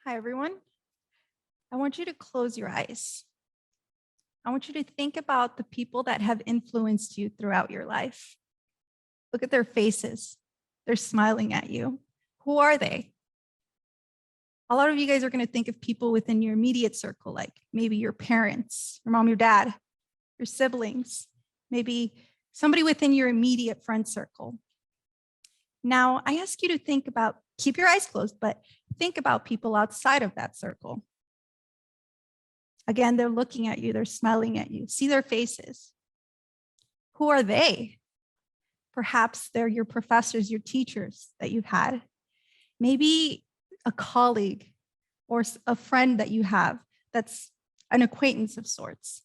Hi, everyone. I want you to close your eyes. I want you to think about the people that have influenced you throughout your life. Look at their faces. They're smiling at you. Who are they? A lot of you guys are going to think of people within your immediate circle, like maybe your parents, your mom, your dad, your siblings, maybe somebody within your immediate friend circle. Now, I ask you to think about, keep your eyes closed, but think about people outside of that circle. Again, they're looking at you, they're smiling at you. See their faces. Who are they? Perhaps they're your professors, your teachers that you've had. Maybe a colleague or a friend that you have that's an acquaintance of sorts.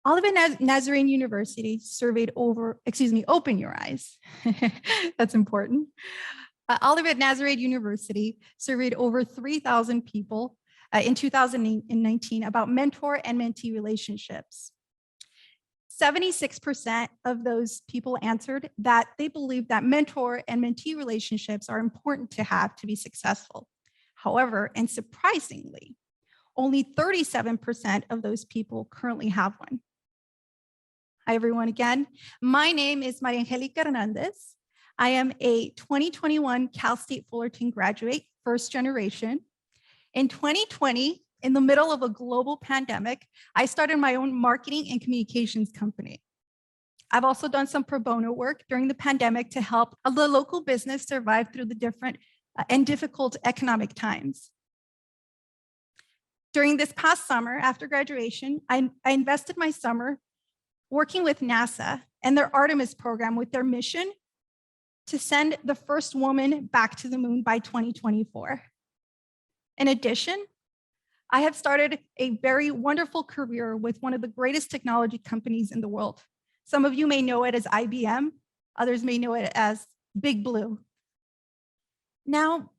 Olivet Nazarene University surveyed open your eyes. That's important. Olivet Nazarene University surveyed over 3,000 people in 2019 about mentor and mentee relationships. 76% of those people answered that they believe that mentor and mentee relationships are important to have to be successful. However, and surprisingly, only 37% of those people currently have one. Hi, everyone, again. My name is Angelica Hernandez. I am a 2021 Cal State Fullerton graduate, first generation. In 2020, in the middle of a global pandemic, I started my own marketing and communications company. I've also done some pro bono work during the pandemic to help the local business survive through the different and difficult economic times. During this past summer, after graduation, I invested my summer working with NASA and their Artemis program with their mission to send the first woman back to the moon by 2024. In addition, I have started a very wonderful career with one of the greatest technology companies in the world. Some of you may know it as IBM, others may know it as Big Blue. Now,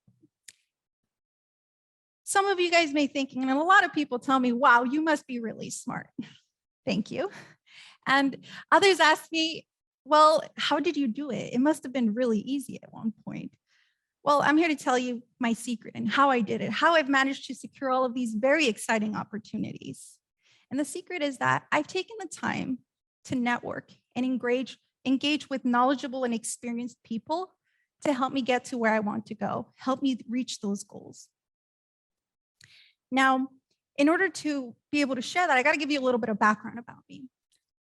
some of you guys may think, and a lot of people tell me, wow, you must be really smart. Thank you. And others ask me, well, how did you do it? It must have been really easy at one point. Well, I'm here to tell you my secret and how I did it, how I've managed to secure all of these very exciting opportunities. And the secret is that I've taken the time to network and engage with knowledgeable and experienced people to help me get to where I want to go, help me reach those goals. Now, in order to be able to share that, I got to give you a little bit of background about me.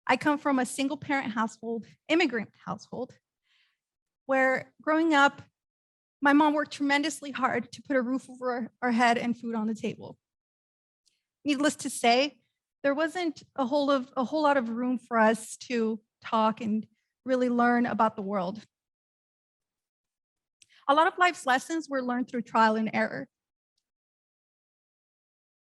I come from a single parent household, immigrant household, where growing up, my mom worked tremendously hard to put a roof over our head and food on the table. Needless to say, there wasn't a whole lot of room for us to talk and really learn about the world. A lot of life's lessons were learned through trial and error.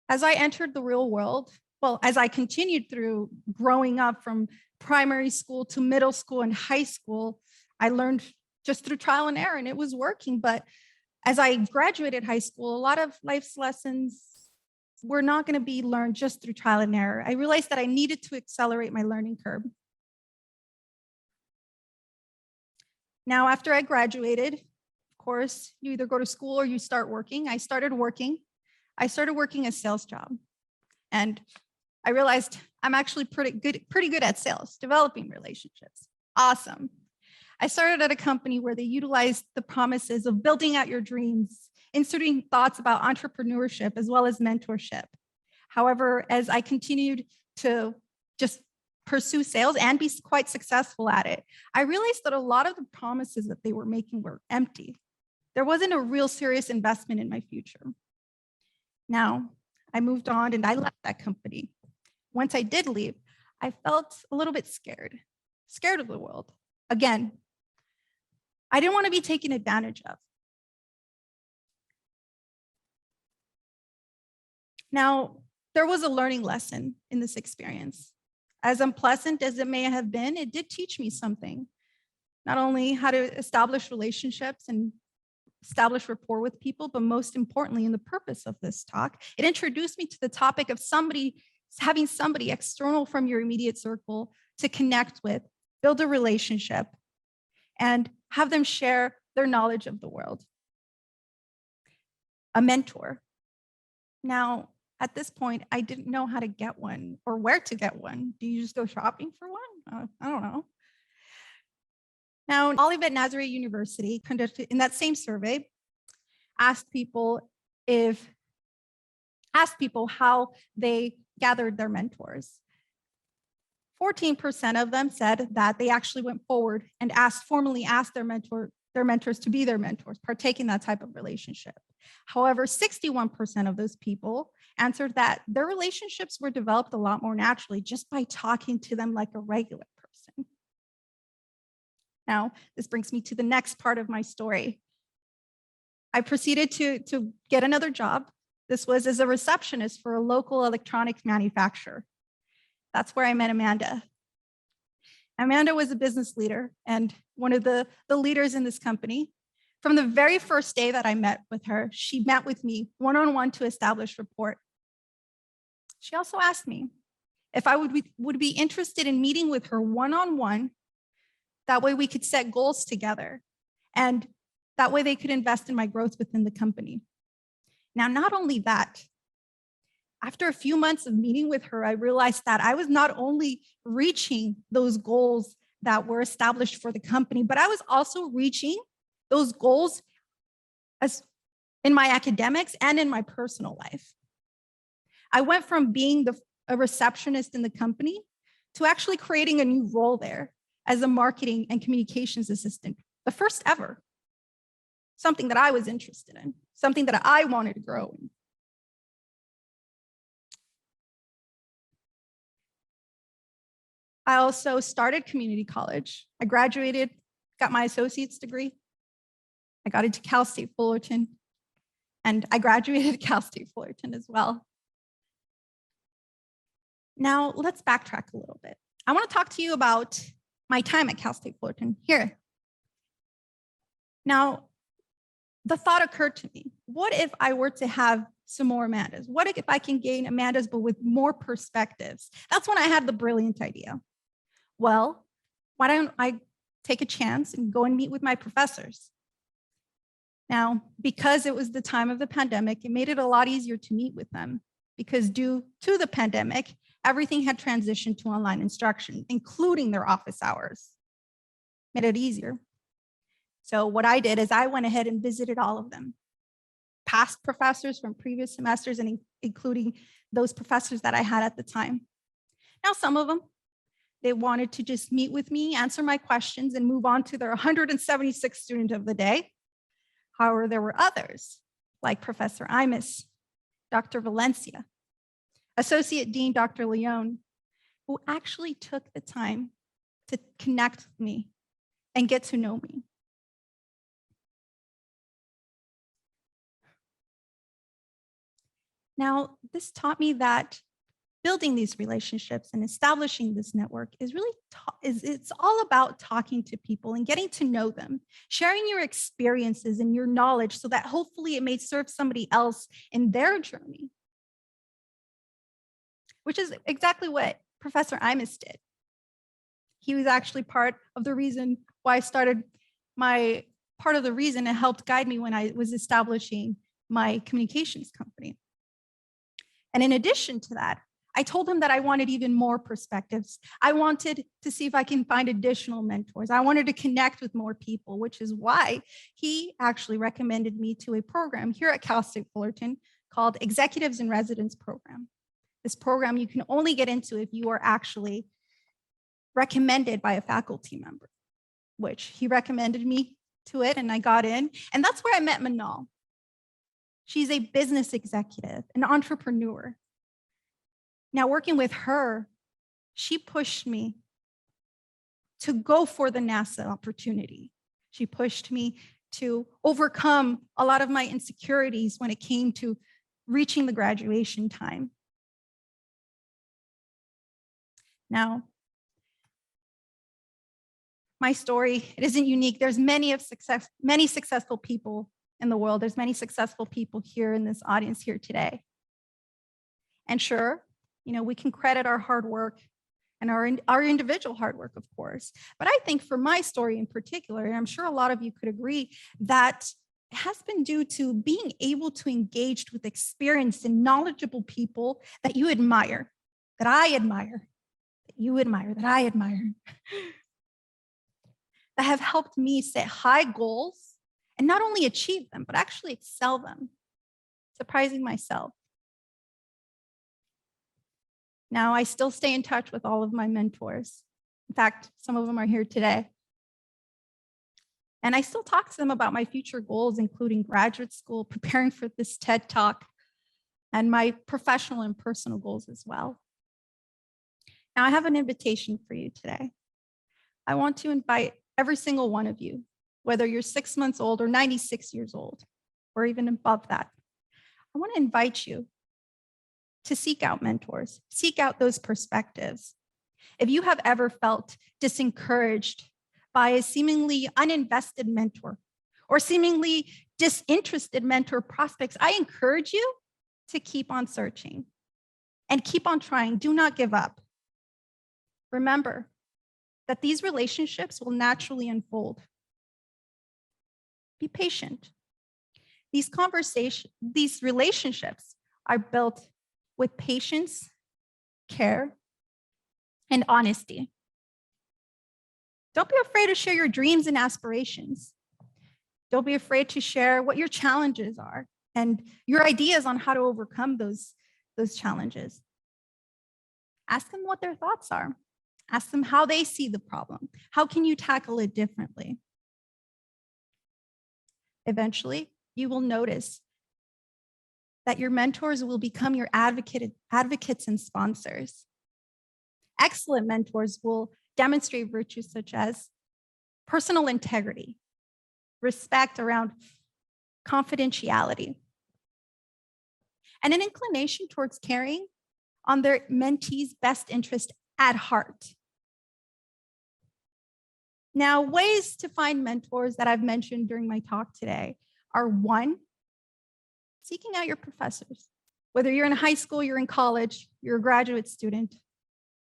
As I entered the real world, well, as I continued through growing up from primary school to middle school and high school, I learned just through trial and error, and it was working. But as I graduated high school, a lot of life's lessons were not going to be learned just through trial and error. I realized that I needed to accelerate my learning curve. Now, after I graduated, of course, you either go to school or you start working. I started working a sales job. And I realized I'm actually pretty good at sales, developing relationships. Awesome. I started at a company where they utilized the promises of building out your dreams, inserting thoughts about entrepreneurship as well as mentorship. However, as I continued to just pursue sales and be quite successful at it, I realized that a lot of the promises that they were making were empty. There wasn't a real serious investment in my future. Now, I moved on and I left that company. Once I did leave, I felt a little bit scared of the world. Again, I didn't want to be taken advantage of. Now, there was a learning lesson in this experience. As unpleasant as it may have been, it did teach me something. Not only how to establish relationships and establish rapport with people, but most importantly, in the purpose of this talk, it introduced me to the topic of having somebody external from your immediate circle to connect with, build a relationship, and have them share their knowledge of the world. A mentor. Now, at this point, I didn't know how to get one or where to get one. Do you just go shopping for one? I don't know. Now, Olivet Nazareth University conducted in that same survey, asked people how they gathered their mentors. 14% of them said that they actually went forward and formally asked their mentors to be their mentors, partake in that type of relationship. However, 61% of those people answered that their relationships were developed a lot more naturally just by talking to them like a regular person. Now, this brings me to the next part of my story. I proceeded to get another job. This was as a receptionist for a local electronics manufacturer. That's where I met Amanda. Amanda was a business leader and one of the leaders in this company. From the very first day that I met with her, she met with me one-on-one to establish rapport. She also asked me if I would be interested in meeting with her one-on-one. That way we could set goals together, and that way they could invest in my growth within the company. Now, not only that, after a few months of meeting with her, I realized that I was not only reaching those goals that were established for the company, but I was also reaching those goals as in my academics and in my personal life. I went from being a receptionist in the company to actually creating a new role there as a marketing and communications assistant, the first ever. Something that I was interested in, something that I wanted to grow in. I also started community college. I graduated, got my associate's degree. I got into Cal State Fullerton, and I graduated Cal State Fullerton as well. Now, let's backtrack a little bit. I want to talk to you about my time at Cal State Fullerton here. Now, the thought occurred to me, what if I were to have some more Amandas? What if I can gain Amandas, but with more perspectives? That's when I had the brilliant idea. Well, why don't I take a chance and go and meet with my professors? Now, because it was the time of the pandemic, it made it a lot easier to meet with them, because due to the pandemic, everything had transitioned to online instruction, including their office hours. Made it easier. So what I did is I went ahead and visited all of them, past professors from previous semesters, and including those professors that I had at the time. Now, some of them, they wanted to just meet with me, answer my questions, and move on to their 176th student of the day. However, there were others, like Professor Imus, Dr. Valencia, Associate Dean Dr. Leone, who actually took the time to connect with me and get to know me. Now, this taught me that building these relationships and establishing this network is really, it's all about talking to people and getting to know them, sharing your experiences and your knowledge so that hopefully it may serve somebody else in their journey, which is exactly what Professor Imus did. He was actually part of the reason why I started part of the reason it helped guide me when I was establishing my communications company. And in addition to that, I told him that I wanted even more perspectives. I wanted to see if I can find additional mentors. I wanted to connect with more people, which is why he actually recommended me to a program here at Cal State Fullerton called Executives in Residence Program. This program you can only get into if you are actually recommended by a faculty member, which he recommended me to it, and I got in. And that's where I met Manal. She's a business executive, an entrepreneur. Now, working with her, she pushed me to go for the NASA opportunity. She pushed me to overcome a lot of my insecurities when it came to reaching the graduation time. Now, my story, it isn't unique. There's many successful people in the world. There's many successful people here in this audience here today. And sure, we can credit our hard work and our individual hard work, of course. But I think for my story in particular, and I'm sure a lot of you could agree, that it has been due to being able to engage with experienced and knowledgeable people that you admire, that I admire, that you admire, that I admire, that have helped me set high goals and not only achieve them, but actually excel them, surprising myself. Now, I still stay in touch with all of my mentors. In fact, some of them are here today. And I still talk to them about my future goals, including graduate school, preparing for this TED Talk, and my professional and personal goals as well. Now, I have an invitation for you today. I want to invite every single one of you, whether you're 6 months old or 96 years old, or even above that. I want to invite you to seek out mentors, seek out those perspectives. If you have ever felt disencouraged by a seemingly uninvested mentor or seemingly disinterested mentor prospects, I encourage you to keep on searching and keep on trying. Do not give up. Remember that these relationships will naturally unfold. Be patient. These relationships are built with patience, care, and honesty. Don't be afraid to share your dreams and aspirations. Don't be afraid to share what your challenges are and your ideas on how to overcome those challenges. Ask them what their thoughts are. Ask them how they see the problem. How can you tackle it differently? Eventually, you will notice that your mentors will become your advocates and sponsors. Excellent mentors will demonstrate virtues such as personal integrity, respect around confidentiality, and an inclination towards carrying on their mentees' best interest at heart. Now, ways to find mentors that I've mentioned during my talk today are: one, seeking out your professors. Whether you're in high school, you're in college, you're a graduate student,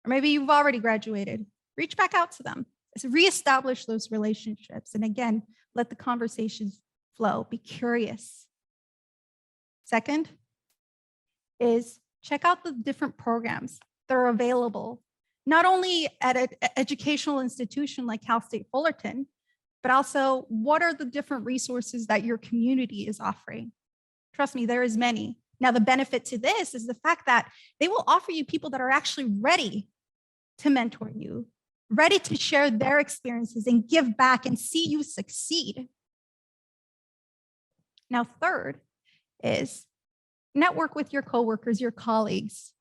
or maybe you've already graduated, reach back out to them. Reestablish those relationships. And again, let the conversations flow. Be curious. Second is check out the different programs that are available, not only at an educational institution like Cal State Fullerton, but also what are the different resources that your community is offering. Trust me, there is many. Now, the benefit to this is the fact that they will offer you people that are actually ready to mentor you, ready to share their experiences and give back and see you succeed. Now, third is network with your coworkers, your colleagues,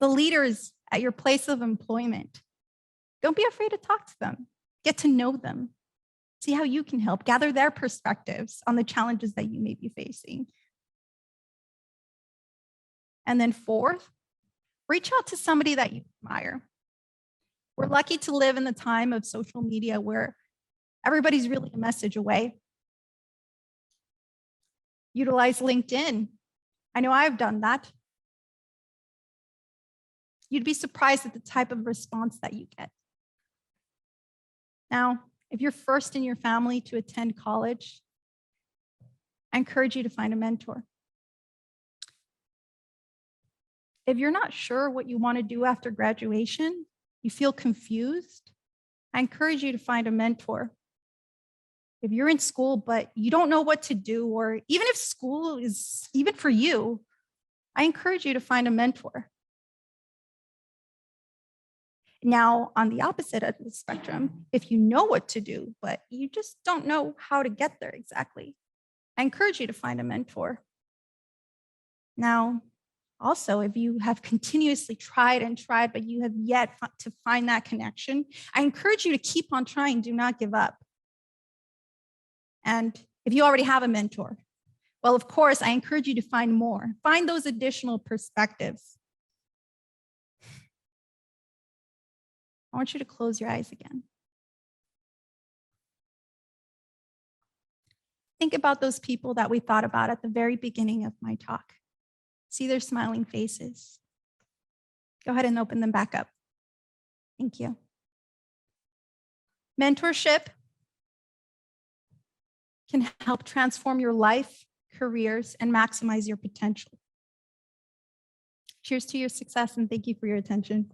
the leaders at your place of employment. Don't be afraid to talk to them. Get to know them. See how you can help. Gather their perspectives on the challenges that you may be facing. And then fourth, reach out to somebody that you admire. We're lucky to live in the time of social media where everybody's really a message away. Utilize LinkedIn. I know I've done that. You'd be surprised at the type of response that you get. Now, if you're first in your family to attend college, I encourage you to find a mentor. If you're not sure what you want to do after graduation, you feel confused, I encourage you to find a mentor. If you're in school, but you don't know what to do, or even if school is even for you, I encourage you to find a mentor. Now, on the opposite end of the spectrum, if you know what to do, but you just don't know how to get there exactly, I encourage you to find a mentor. Now, also, if you have continuously tried and tried, but you have yet to find that connection, I encourage you to keep on trying. Do not give up. And if you already have a mentor, well, of course, I encourage you to find more. Find those additional perspectives. I want you to close your eyes again. Think about those people that we thought about at the very beginning of my talk. See their smiling faces. Go ahead and open them back up. Thank you. Mentorship can help transform your life, careers, and maximize your potential. Cheers to your success, and thank you for your attention.